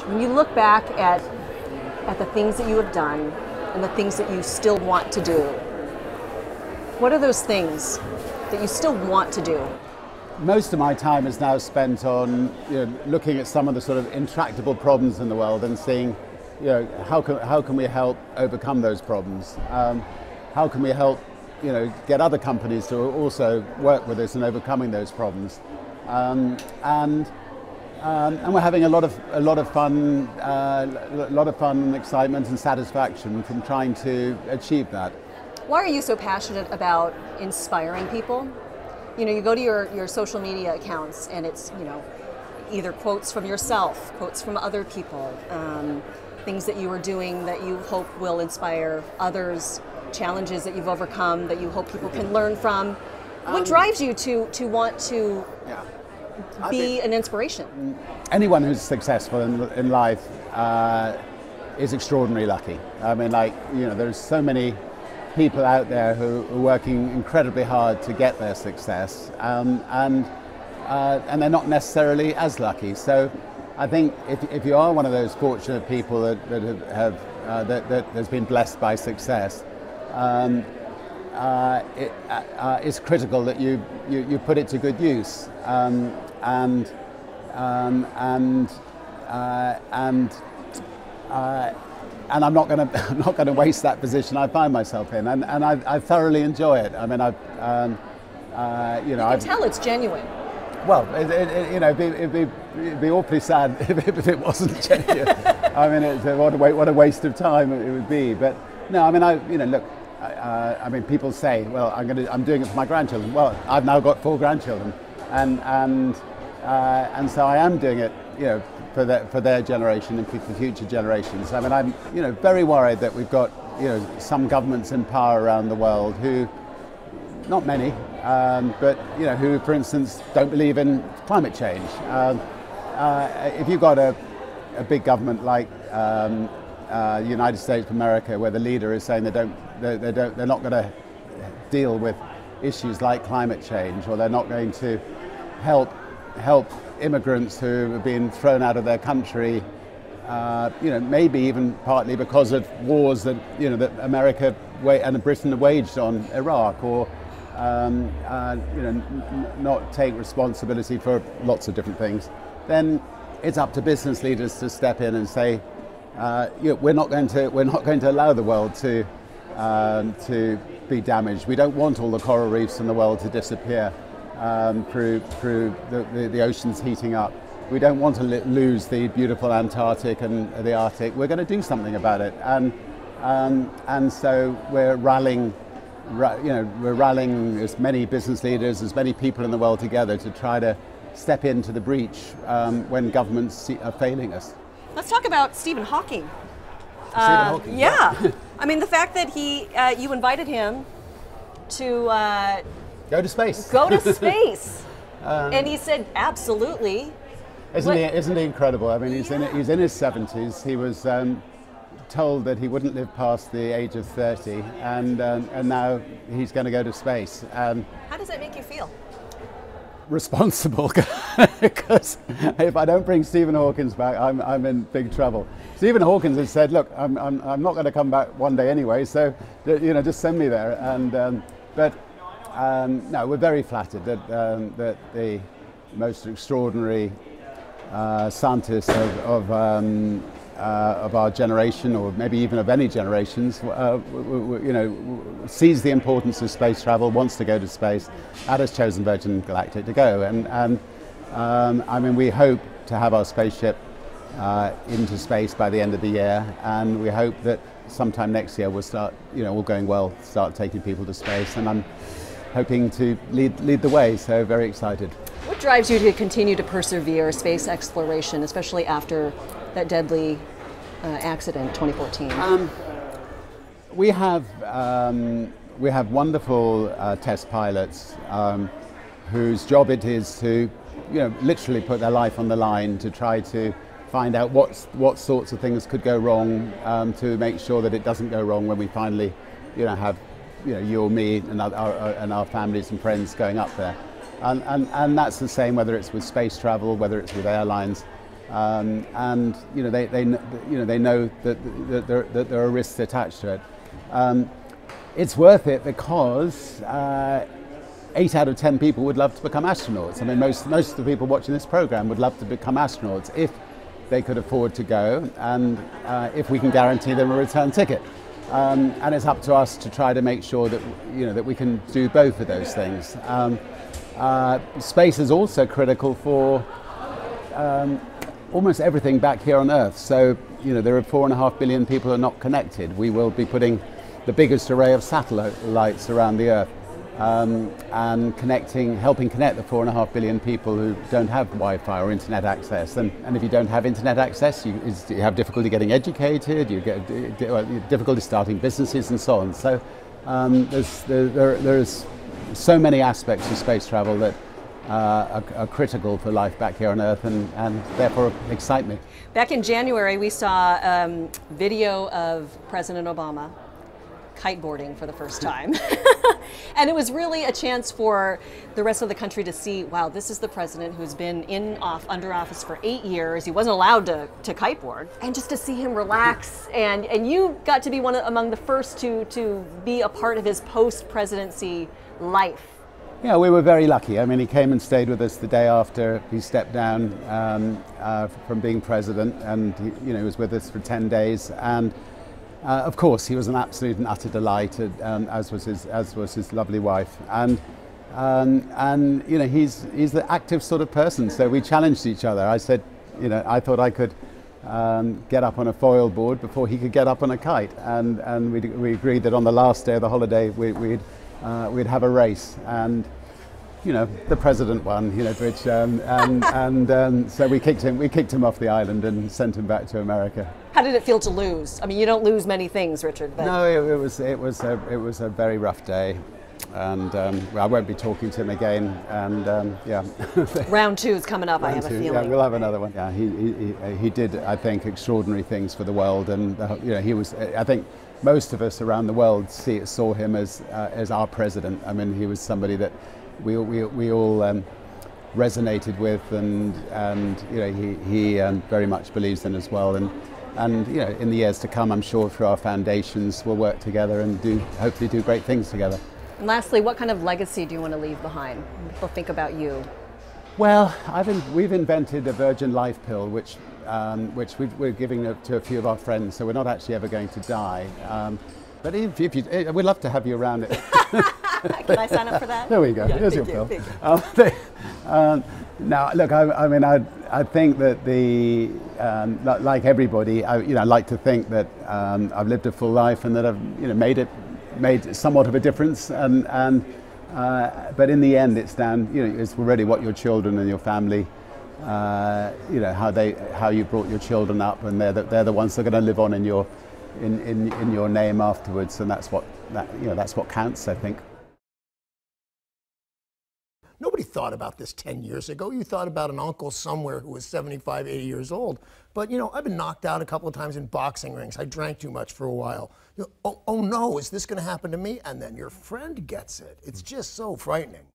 When you look back at the things that you have done and the things that you still want to do, what are those things that you still want to do? Most of my time is now spent on looking at some of the sort of intractable problems in the world and seeing how can we help overcome those problems? How can we help get other companies to also work with us in overcoming those problems? And we're having a lot of fun, and excitement and satisfaction from trying to achieve that. Why are you so passionate about inspiring people? You go to your social media accounts and it's either quotes from yourself, quotes from other people, things that you are doing that you hope will inspire others, challenges that you've overcome that you hope people can learn from. What drives you to want to be an inspiration? Anyone who's successful in life is extraordinarily lucky. I mean, there's so many people out there who are working incredibly hard to get their success, and they're not necessarily as lucky. So I think if you are one of those fortunate people that has been blessed by success, it's critical that you put it to good use, and I'm not going to waste that position I find myself in, and I thoroughly enjoy it. I mean, you can tell it's genuine. Well, it'd be awfully sad if it wasn't genuine. I mean, what a waste of time it would be. But no, I mean, look. I mean, people say, well, I'm doing it for my grandchildren. Well, I've now got 4 grandchildren, and so I am doing it, for their generation and for future generations. I mean, I'm very worried that we've got some governments in power around the world who, not many, but who, for instance, don't believe in climate change. If you've got a big government like the United States of America, where the leader is saying they're not going to deal with issues like climate change, or they're not going to help immigrants who have been thrown out of their country, maybe even partly because of wars that that America and Britain have waged on Iraq, or not take responsibility for lots of different things, then it's up to business leaders to step in and say, we're not going to allow the world to be damaged. We don't want all the coral reefs in the world to disappear through the oceans heating up. We don't want to lose the beautiful Antarctic and the Arctic. We're going to do something about it, and so we're rallying as many business leaders, as many people in the world together to try to step into the breach when governments are failing us. Let's talk about Stephen Hawking. Stephen Hawking, yeah. I mean, the fact that you invited him to go to space. And he said, absolutely. Isn't he incredible? I mean, he's in his 70s. He was told that he wouldn't live past the age of 30, and now he's going to go to space. How does that make you feel? Responsible, because if I don't bring Stephen Hawking back, I'm in big trouble. Stephen Hawking has said, look, I'm not going to come back one day anyway, so just send me there. And no, we're very flattered that the most extraordinary scientists of our generation, or maybe even of any generations, sees the importance of space travel, wants to go to space, and has chosen Virgin Galactic to go. And I mean, we hope to have our spaceship into space by the end of the year, and we hope that sometime next year we'll start, all going well, start taking people to space. And I'm hoping to lead the way. So very excited. What drives you to continue to persevere space exploration, especially after that deadly accident, 2014? We have wonderful test pilots whose job it is to, literally put their life on the line to try to find out what sorts of things could go wrong, to make sure that it doesn't go wrong when we finally, have, you or me and our families and friends going up there. And that's the same whether it's with space travel, whether it's with airlines. and they know that there are risks attached to it. It's worth it because 8 out of 10 people would love to become astronauts. I mean, most of the people watching this program would love to become astronauts if they could afford to go, and if we can guarantee them a return ticket. And it's up to us to try to make sure that that we can do both of those things. Space is also critical for almost everything back here on Earth. So there are 4.5 billion people who are not connected. We will be putting the biggest array of satellites around the Earth, and helping connect the 4.5 billion people who don't have Wi-Fi or internet access. And if you don't have internet access, you have difficulty getting educated, you get difficulty starting businesses and so on. So there's so many aspects of space travel that are critical for life back here on Earth, and therefore excite me. Back in January, we saw video of President Obama kiteboarding for the first time. And it was really a chance for the rest of the country to see, wow, this is the president who's been under office for 8 years. He wasn't allowed to kiteboard. And just to see him relax, and you got to be among the first to be a part of his post-presidency life. Yeah, we were very lucky. I mean, he came and stayed with us the day after he stepped down from being president, and he was with us for 10 days. And of course, he was an absolute and utter delight, as was his lovely wife. And he's the active sort of person. So we challenged each other. I said, I thought I could get up on a foil board before he could get up on a kite, and we agreed that on the last day of the holiday we'd have a race, and the president won, which so we kicked him off the island and sent him back to America. How did it feel to lose? I mean, you don't lose many things, Richard. But no, it was a very rough day, and I won't be talking to him again. And yeah, round 2 is coming up. I have a feeling. Yeah, we'll have another one. Yeah, he did, I think, extraordinary things for the world, and he was. I think most of us around the world saw him as our president. I mean, he was somebody that we all resonated with, and he very much believes in as well. And in the years to come, I'm sure through our foundations we'll work together and hopefully do great things together. And lastly, what kind of legacy do you want to leave behind? People think about you. Well, we've invented a Virgin Life pill, which we're giving to a few of our friends, so we're not actually ever going to die. But we'd love to have you around it. Can I sign up for that? There we go. Yeah, here's your you, pill. Now, look, I think that like everybody, I like to think that I've lived a full life and that I've made somewhat of a difference, but in the end, it's down. It's really what your children and your family, how you brought your children up, and they're the ones that are going to live on in your name afterwards, and that's what counts, I think. Nobody thought about this 10 years ago. You thought about an uncle somewhere who was 75, 80 years old. But, I've been knocked out a couple of times in boxing rings. I drank too much for a while. Oh no, is this going to happen to me? And then your friend gets it. It's just so frightening.